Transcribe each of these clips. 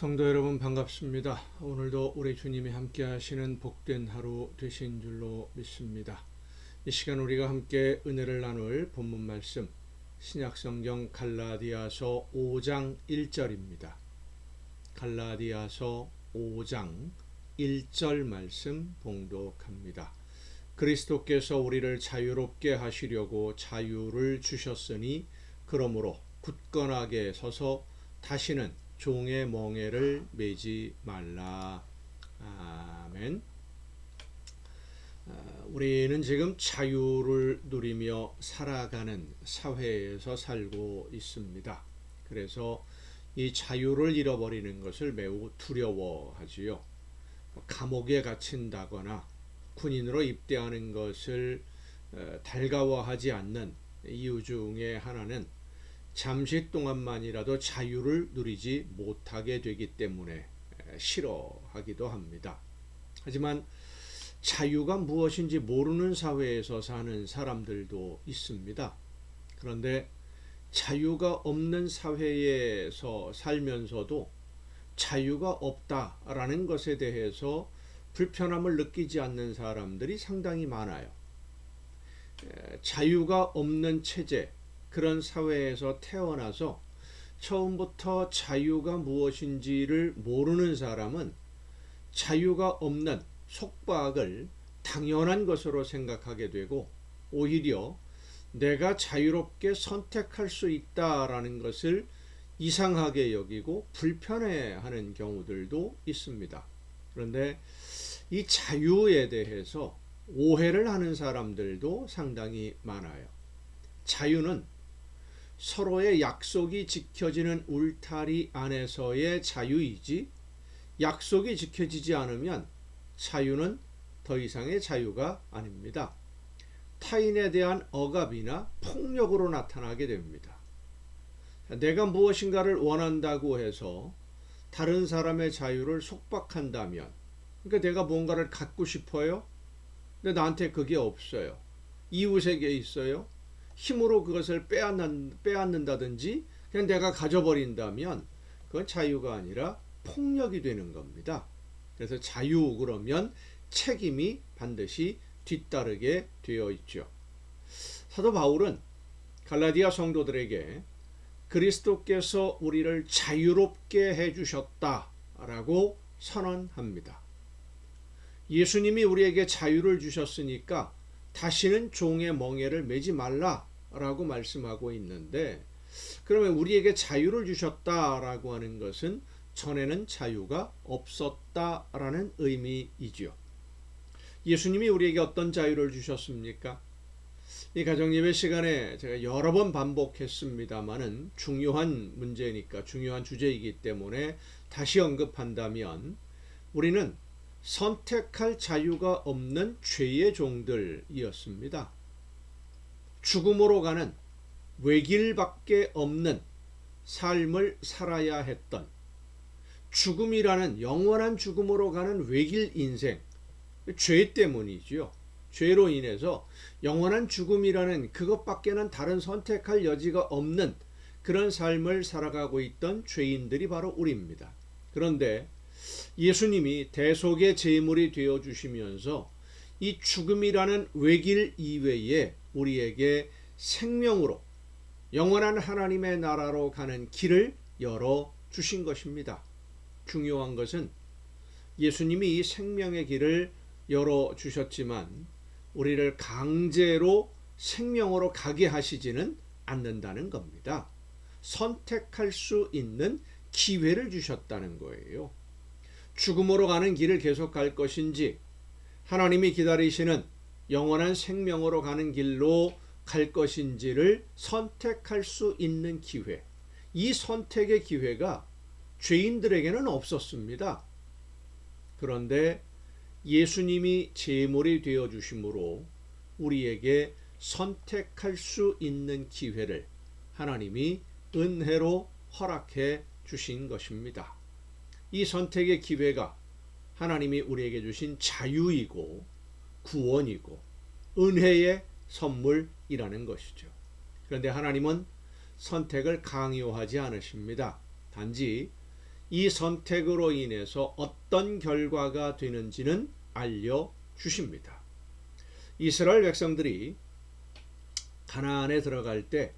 성도 여러분 반갑습니다. 오늘도 우리 주님이 함께 하시는 복된 하루 되신 줄로 믿습니다. 이 시간 우리가 함께 은혜를 나눌 본문 말씀 신약성경 갈라디아서 5장 1절입니다. 갈라디아서 5장 1절 말씀 봉독합니다. 그리스도께서 우리를 자유롭게 하시려고 자유를 주셨으니 그러므로 굳건하게 서서 다시는 종의 멍에를 매지 말라. 아멘. 우리는 지금 자유를 누리며 살아가는 사회에서 살고 있습니다. 그래서 이 자유를 잃어버리는 것을 매우 두려워하지요. 감옥에 갇힌다거나 군인으로 입대하는 것을 달가워하지 않는 이유 중에 하나는 잠시 동안만이라도 자유를 누리지 못하게 되기 때문에 싫어하기도 합니다. 하지만 자유가 무엇인지 모르는 사회에서 사는 사람들도 있습니다. 그런데 자유가 없는 사회에서 살면서도 자유가 없다라는 것에 대해서 불편함을 느끼지 않는 사람들이 상당히 많아요. 자유가 없는 체제, 그런 사회에서 태어나서 처음부터 자유가 무엇인지를 모르는 사람은 자유가 없는 속박을 당연한 것으로 생각하게 되고 오히려 내가 자유롭게 선택할 수 있다라는 것을 이상하게 여기고 불편해하는 경우들도 있습니다. 그런데 이 자유에 대해서 오해를 하는 사람들도 상당히 많아요. 자유는 서로의 약속이 지켜지는 울타리 안에서의 자유이지 약속이 지켜지지 않으면 자유는 더 이상의 자유가 아닙니다. 타인에 대한 억압이나 폭력으로 나타나게 됩니다. 내가 무엇인가를 원한다고 해서 다른 사람의 자유를 속박한다면, 그러니까 내가 뭔가를 갖고 싶어요? 근데 나한테 그게 없어요. 이웃에게 있어요? 힘으로 그것을 빼앗는다든지 그냥 내가 가져버린다면 그건 자유가 아니라 폭력이 되는 겁니다. 그래서 자유 그러면 책임이 반드시 뒤따르게 되어 있죠. 사도 바울은 갈라디아 성도들에게 그리스도께서 우리를 자유롭게 해주셨다라고 선언합니다. 예수님이 우리에게 자유를 주셨으니까 다시는 종의 멍에를 매지 말라라고 말씀하고 있는데, 그러면 우리에게 자유를 주셨다라고 하는 것은 전에는 자유가 없었다라는 의미이지요. 예수님이 우리에게 어떤 자유를 주셨습니까? 이 가정예배 시간에 제가 여러 번 반복했습니다마는 중요한 문제니까, 중요한 주제이기 때문에 다시 언급한다면 우리는 선택할 자유가 없는 죄의 종들이었습니다. 죽음으로 가는 외길밖에 없는 삶을 살아야 했던, 죽음이라는 영원한 죽음으로 가는 외길 인생, 죄 때문이지요. 죄로 인해서 영원한 죽음이라는 그것밖에는 다른 선택할 여지가 없는 그런 삶을 살아가고 있던 죄인들이 바로 우리입니다. 그런데 예수님이 대속의 제물이 되어 주시면서 이 죽음이라는 외길 이외에 우리에게 생명으로 영원한 하나님의 나라로 가는 길을 열어 주신 것입니다. 중요한 것은 예수님이 이 생명의 길을 열어 주셨지만 우리를 강제로 생명으로 가게 하시지는 않는다는 겁니다. 선택할 수 있는 기회를 주셨다는 거예요. 죽음으로 가는 길을 계속 갈 것인지 하나님이 기다리시는 영원한 생명으로 가는 길로 갈 것인지를 선택할 수 있는 기회, 이 선택의 기회가 죄인들에게는 없었습니다. 그런데 예수님이 제물이 되어 주심으로 우리에게 선택할 수 있는 기회를 하나님이 은혜로 허락해 주신 것입니다. 이 선택의 기회가 하나님이 우리에게 주신 자유이고 구원이고 은혜의 선물이라는 것이죠. 그런데 하나님은 선택을 강요하지 않으십니다. 단지 이 선택으로 인해서 어떤 결과가 되는지는 알려주십니다. 이스라엘 백성들이 가나안에 들어갈 때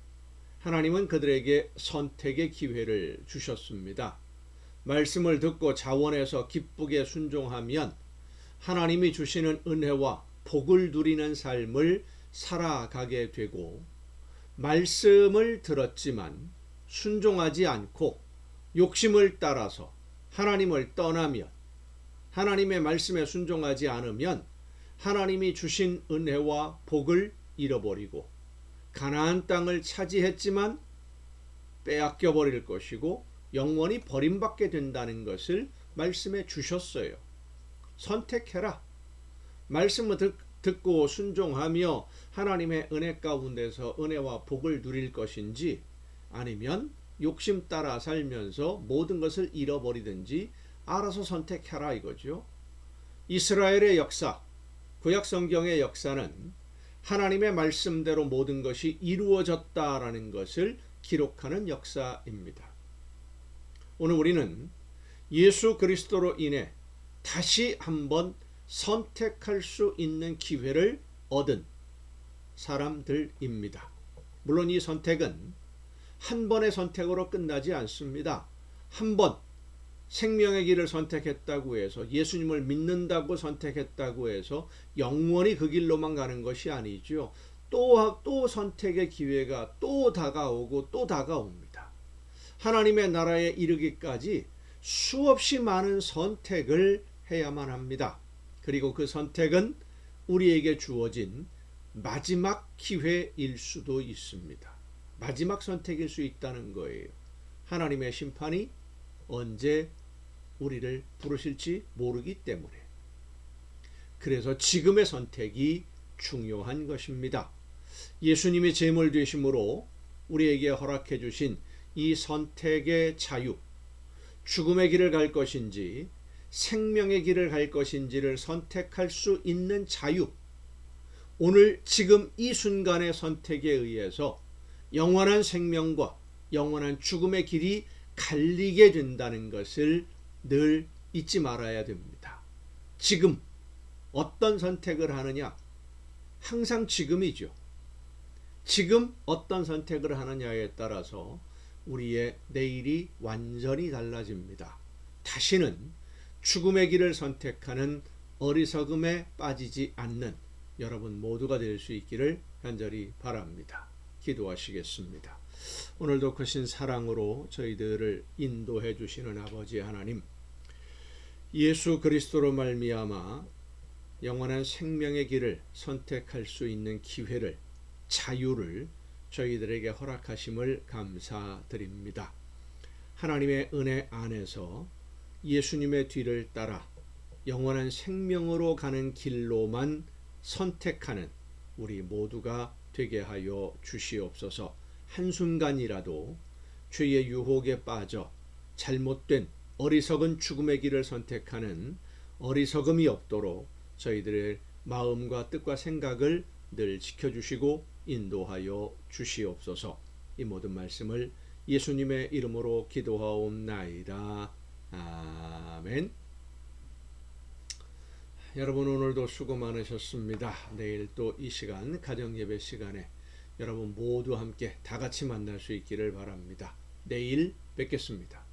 하나님은 그들에게 선택의 기회를 주셨습니다. 말씀을 듣고 자원해서 기쁘게 순종하면 하나님이 주시는 은혜와 복을 누리는 삶을 살아가게 되고, 말씀을 들었지만 순종하지 않고 욕심을 따라서 하나님을 떠나면, 하나님의 말씀에 순종하지 않으면 하나님이 주신 은혜와 복을 잃어버리고 가나안 땅을 차지했지만 빼앗겨 버릴 것이고 영원히 버림받게 된다는 것을 말씀해 주셨어요. 선택해라. 말씀을 듣고 순종하며 하나님의 은혜 가운데서 은혜와 복을 누릴 것인지, 아니면 욕심 따라 살면서 모든 것을 잃어버리든지 알아서 선택해라 이거죠. 이스라엘의 역사, 구약 성경의 역사는 하나님의 말씀대로 모든 것이 이루어졌다라는 것을 기록하는 역사입니다. 오늘 우리는 예수 그리스도로 인해 다시 한번 선택할 수 있는 기회를 얻은 사람들입니다. 물론 이 선택은 한 번의 선택으로 끝나지 않습니다. 한 번 생명의 길을 선택했다고 해서, 예수님을 믿는다고 선택했다고 해서 영원히 그 길로만 가는 것이 아니죠. 또 선택의 기회가 또 다가오고 또 다가옵니다. 하나님의 나라에 이르기까지 수없이 많은 선택을 해야만 합니다. 그리고 그 선택은 우리에게 주어진 마지막 기회일 수도 있습니다. 마지막 선택일 수 있다는 거예요. 하나님의 심판이 언제 우리를 부르실지 모르기 때문에. 그래서 지금의 선택이 중요한 것입니다. 예수님이 제물 되심으로 우리에게 허락해 주신 이 선택의 자유, 죽음의 길을 갈 것인지 생명의 길을 갈 것인지를 선택할 수 있는 자유, 오늘 지금 이 순간의 선택에 의해서 영원한 생명과 영원한 죽음의 길이 갈리게 된다는 것을 늘 잊지 말아야 됩니다. 지금 어떤 선택을 하느냐? 항상 지금이죠. 지금 어떤 선택을 하느냐에 따라서 우리의 내일이 완전히 달라집니다. 다시는 죽음의 길을 선택하는 어리석음에 빠지지 않는 여러분 모두가 될 수 있기를 간절히 바랍니다. 기도하시겠습니다. 오늘도 크신 사랑으로 저희들을 인도해 주시는 아버지 하나님, 예수 그리스도로 말미암아 영원한 생명의 길을 선택할 수 있는 기회를, 자유를 저희들에게 허락하심을 감사드립니다. 하나님의 은혜 안에서 예수님의 뒤를 따라 영원한 생명으로 가는 길로만 선택하는 우리 모두가 되게 하여 주시옵소서. 한순간이라도 죄의 유혹에 빠져 잘못된 어리석은 죽음의 길을 선택하는 어리석음이 없도록 저희들의 마음과 뜻과 생각을 늘 지켜주시고 인도하여 주시옵소서. 이 모든 말씀을 예수님의 이름으로 기도하옵나이다. 아멘. 여러분 오늘도 수고 많으셨습니다. 내일 또 이 시간 가정예배 시간에 여러분 모두 함께 다 같이 만날 수 있기를 바랍니다. 내일 뵙겠습니다.